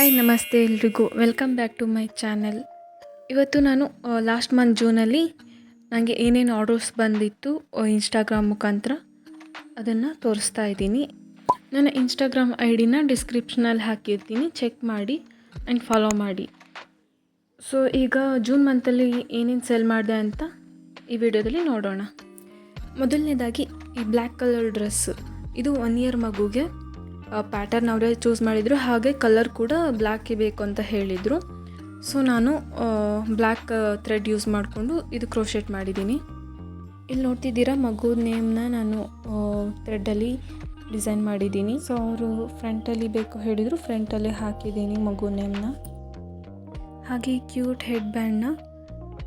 Hi ನಮಸ್ತೆ ಎಲ್ರಿಗೂ welcome back to my channel. ಇವತ್ತು ನಾನು ಲಾಸ್ಟ್ ಮಂತ್ ಜೂನಲ್ಲಿ ನನಗೆ ಏನೇನು ಆರ್ಡರ್ಸ್ ಬಂದಿತ್ತು ಇನ್ಸ್ಟಾಗ್ರಾಮ್ ಮುಖಾಂತರ ಅದನ್ನು ತೋರಿಸ್ತಾ ಇದ್ದೀನಿ. ನನ್ನ ಇನ್ಸ್ಟಾಗ್ರಾಮ್ ಐಡಿನ ಡಿಸ್ಕ್ರಿಪ್ಷನಲ್ಲಿ ಹಾಕಿರ್ತೀನಿ, ಚೆಕ್ ಮಾಡಿ ಆ್ಯಂಡ್ ಫಾಲೋ ಮಾಡಿ. ಸೊ ಈಗ ಜೂನ್ ಮಂತಲ್ಲಿ ಏನೇನು ಸೆಲ್ ಮಾಡಿದೆ ಅಂತ ಈ ವಿಡಿಯೋದಲ್ಲಿ ನೋಡೋಣ. ಮೊದಲನೇದಾಗಿ ಈ ಬ್ಲ್ಯಾಕ್ ಕಲರ್ ಡ್ರೆಸ್, ಇದು 1 ಇಯರ್ ಮಗುಗೆ ಪ್ಯಾಟರ್ನ್ ಅವರೇ ಚೂಸ್ ಮಾಡಿದರು, ಹಾಗೆ ಕಲರ್ ಕೂಡ ಬ್ಲ್ಯಾಕೇ ಬೇಕು ಅಂತ ಹೇಳಿದರು. ಸೊ ನಾನು ಬ್ಲ್ಯಾಕ್ ಥ್ರೆಡ್ ಯೂಸ್ ಮಾಡಿಕೊಂಡು ಇದು ಕ್ರೋಶೆಟ್ ಮಾಡಿದ್ದೀನಿ. ಇಲ್ಲಿ ನೋಡ್ತಿದ್ದೀರಾ ಮಗು ನೇಮ್ನ ನಾನು ಥ್ರೆಡ್ಡಲ್ಲಿ ಡಿಸೈನ್ ಮಾಡಿದ್ದೀನಿ. ಸೊ ಅವರು ಫ್ರಂಟಲ್ಲಿ ಬೇಕು ಹೇಳಿದರು, ಫ್ರಂಟಲ್ಲೇ ಹಾಕಿದ್ದೀನಿ ಮಗು ನೇಮ್ನ. ಹಾಗೆ ಕ್ಯೂಟ್ ಹೆಡ್ ಬ್ಯಾಂಡ್ನ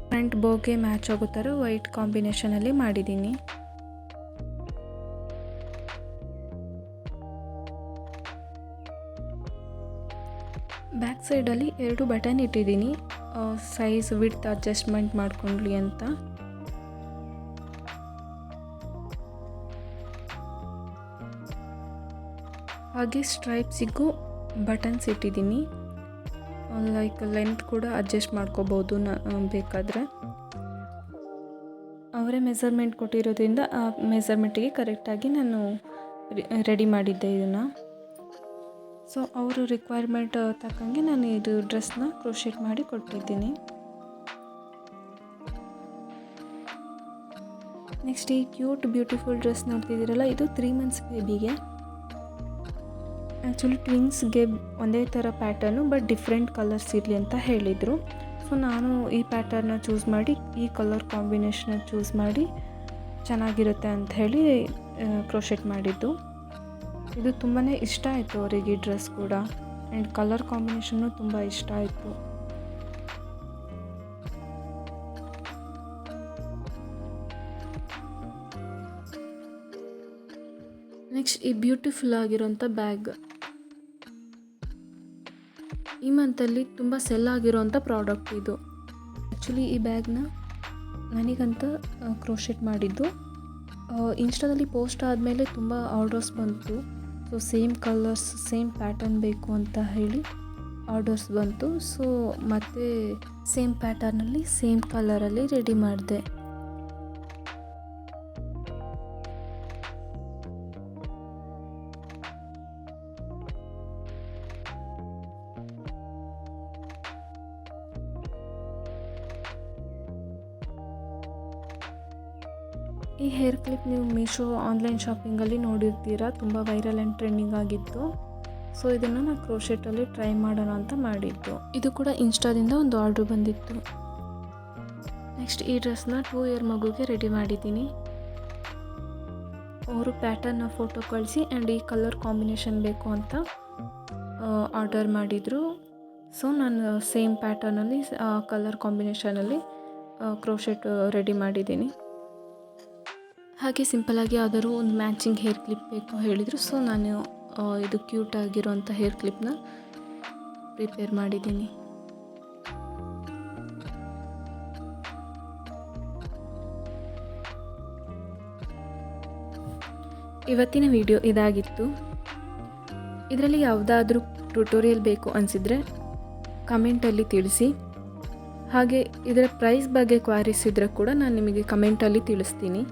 ಫ್ರಂಟ್ ಬೋಗೆ ಮ್ಯಾಚ್ ಆಗೋ ಥರ ವೈಟ್ ಕಾಂಬಿನೇಷನಲ್ಲಿ ಮಾಡಿದ್ದೀನಿ. ಬ್ಯಾಕ್ ಸೈಡಲ್ಲಿ 2 ಬಟನ್ ಇಟ್ಟಿದ್ದೀನಿ, ಸೈಜ್ ವಿಡ್ತ್ ಅಡ್ಜಸ್ಟ್ಮೆಂಟ್ ಮಾಡ್ಕೊಂಡ್ಲಿ ಅಂತ. ಹಾಗೆ ಸ್ಟ್ರೈಪ್ಸಿಗೂ ಬಟನ್ಸ್ ಇಟ್ಟಿದ್ದೀನಿ, ಲೈಕ್ ಲೆಂತ್ ಕೂಡ ಅಡ್ಜಸ್ಟ್ ಮಾಡ್ಕೋಬೋದು ಬೇಕಾದರೆ. ಅವರೇ ಮೆಸರ್ಮೆಂಟ್ ಕೊಟ್ಟಿರೋದ್ರಿಂದ ಆ ಮೆಸರ್ಮೆಂಟಿಗೆ ಕರೆಕ್ಟಾಗಿ ನಾನು ರೆಡಿ ಮಾಡಿದ್ದೆ ಇದನ್ನು. ಸೊ ಅವರು ರಿಕ್ವೈರ್ಮೆಂಟ್ ತಕ್ಕಂಗೆ ನಾನು ಇದು ಡ್ರೆಸ್ನ ಕ್ರೋಶೆಟ್ ಮಾಡಿ ಕೊಟ್ಟಿದ್ದೀನಿ. ನೆಕ್ಸ್ಟ್ ಈ ಕ್ಯೂಟ್ ಬ್ಯೂಟಿಫುಲ್ ಡ್ರೆಸ್ ನೋಡ್ತಿದ್ದೀರಲ್ಲ, ಇದು 3 ಮಂತ್ಸ್ ಬೇಬಿಗೆ. ಆ್ಯಕ್ಚುಲಿ ಟ್ವಿನ್ಸ್ಗೆ ಒಂದೇ ಥರ ಪ್ಯಾಟರ್ನು ಬಟ್ ಡಿಫ್ರೆಂಟ್ ಕಲರ್ಸ್ ಇರಲಿ ಅಂತ ಹೇಳಿದರು. ಸೊ ನಾನು ಈ ಪ್ಯಾಟರ್ನ ಚೂಸ್ ಮಾಡಿ, ಈ ಕಲರ್ ಕಾಂಬಿನೇಷನ್ನ ಚೂಸ್ ಮಾಡಿ ಚೆನ್ನಾಗಿರುತ್ತೆ ಅಂತ ಹೇಳಿ ಕ್ರೋಶೆಟ್ ಮಾಡಿದ್ದು. ಇದು ತುಂಬಾ ಇಷ್ಟ ಆಯಿತು ಅವರಿಗೆ ಈ ಡ್ರೆಸ್ ಕೂಡ, ಆ್ಯಂಡ್ ಕಲರ್ ಕಾಂಬಿನೇಷನ್ನು ತುಂಬ ಇಷ್ಟ ಆಯಿತು. ನೆಕ್ಸ್ಟ್ ಈ ಬ್ಯೂಟಿಫುಲ್ ಆಗಿರೋಂಥ ಬ್ಯಾಗ್, ಈ ಮಂತಲ್ಲಿ ತುಂಬ ಸೆಲ್ ಆಗಿರೋಂಥ ಪ್ರಾಡಕ್ಟ್ ಇದು. ಆ್ಯಕ್ಚುಲಿ ಈ ಬ್ಯಾಗ್ನ ನನಗಂತ ಕ್ರೋಶೆಟ್ ಮಾಡಿದ್ದು. ಇನ್ಸ್ಟಾದಲ್ಲಿ ಪೋಸ್ಟ್ ಆದಮೇಲೆ ತುಂಬ ಆರ್ಡರ್ಸ್ ಬಂತು. So same colours same pattern ಬೇಕು ಅಂತ ಹೇಳಿ ಆರ್ಡರ್ಸ್ ಬಂತು. ಸೊ ಮತ್ತೆ ಸೇಮ್ ಪ್ಯಾಟರ್ನಲ್ಲಿ ಸೇಮ್ ಕಲರಲ್ಲಿ ರೆಡಿ ಮಾಡಿದೆ. ಈ ಹೇರ್ ಕ್ಲಿಪ್ ನೀವು ಮೀಶೋ ಆನ್ಲೈನ್ ಶಾಪಿಂಗಲ್ಲಿ ನೋಡಿರ್ತೀರಾ, ತುಂಬ ವೈರಲ್ ಆ್ಯಂಡ್ ಟ್ರೆಂಡಿಂಗ್ ಆಗಿತ್ತು. ಸೊ ಇದನ್ನು ನಾನು ಕ್ರೋಶೆಟಲ್ಲಿ ಟ್ರೈ ಮಾಡೋಣ ಅಂತ ಮಾಡಿದ್ದು. ಇದು ಕೂಡ ಇನ್ಸ್ಟಾದಿಂದ ಒಂದು ಆರ್ಡ್ರ್ ಬಂದಿತ್ತು. ನೆಕ್ಸ್ಟ್ ಈ ಡ್ರೆಸ್ನ 2 ಇಯರ್ ಮಗುಗೆ ರೆಡಿ ಮಾಡಿದ್ದೀನಿ. ಅವರು ಪ್ಯಾಟರ್ನ ಫೋಟೋ ಕಳಿಸಿ ಆ್ಯಂಡ್ ಈ ಕಲರ್ ಕಾಂಬಿನೇಷನ್ ಬೇಕು ಅಂತ ಆರ್ಡರ್ ಮಾಡಿದರು. ಸೊ ನಾನು ಸೇಮ್ ಪ್ಯಾಟರ್ನಲ್ಲಿ ಕಲರ್ ಕಾಂಬಿನೇಷನಲ್ಲಿ ಕ್ರೋಶೆಟ್ ರೆಡಿ ಮಾಡಿದ್ದೀನಿ. ಹಾಗೆ ಸಿಂಪಲಾಗಿ ಯಾವ್ದಾದ್ರು ಒಂದು ಮ್ಯಾಚಿಂಗ್ ಹೇರ್ ಕ್ಲಿಪ್ ಬೇಕು ಹೇಳಿದರು. ಸೊ ನಾನು ಇದು ಕ್ಯೂಟ್ ಆಗಿರೋಂಥ ಹೇರ್ ಕ್ಲಿಪ್ನ ಪ್ರಿಪೇರ್ ಮಾಡಿದ್ದೀನಿ. ಇವತ್ತಿನ ವಿಡಿಯೋ ಇದಾಗಿತ್ತು. ಇದರಲ್ಲಿ ಯಾವುದಾದ್ರೂ ಟ್ಯುಟೋರಿಯಲ್ ಬೇಕು ಅನಿಸಿದರೆ ಕಮೆಂಟಲ್ಲಿ ತಿಳಿಸಿ. ಹಾಗೆ ಇದರ ಪ್ರೈಸ್ ಬಗ್ಗೆ ಕ್ವಾರೀಸ್ ಇದ್ದರೆ ಕೂಡ ನಾನು ನಿಮಗೆ ಕಮೆಂಟಲ್ಲಿ ತಿಳಿಸ್ತೀನಿ.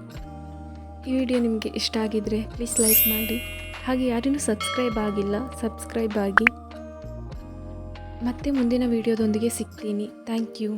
ಈ ವಿಡಿಯೋ ನಿಮಗೆ ಇಷ್ಟ ಆಗಿದ್ದರೆ ಪ್ಲೀಸ್ ಲೈಕ್ ಮಾಡಿ. ಹಾಗೆ ಯಾರಿನ್ನೂ ಸಬ್ಸ್ಕ್ರೈಬ್ ಆಗಿಲ್ಲ, ಸಬ್ಸ್ಕ್ರೈಬ್ ಆಗಿ. ಮತ್ತೆ ಮುಂದಿನ ವಿಡಿಯೋದೊಂದಿಗೆ ಸಿಗ್ತೀನಿ. Thank you.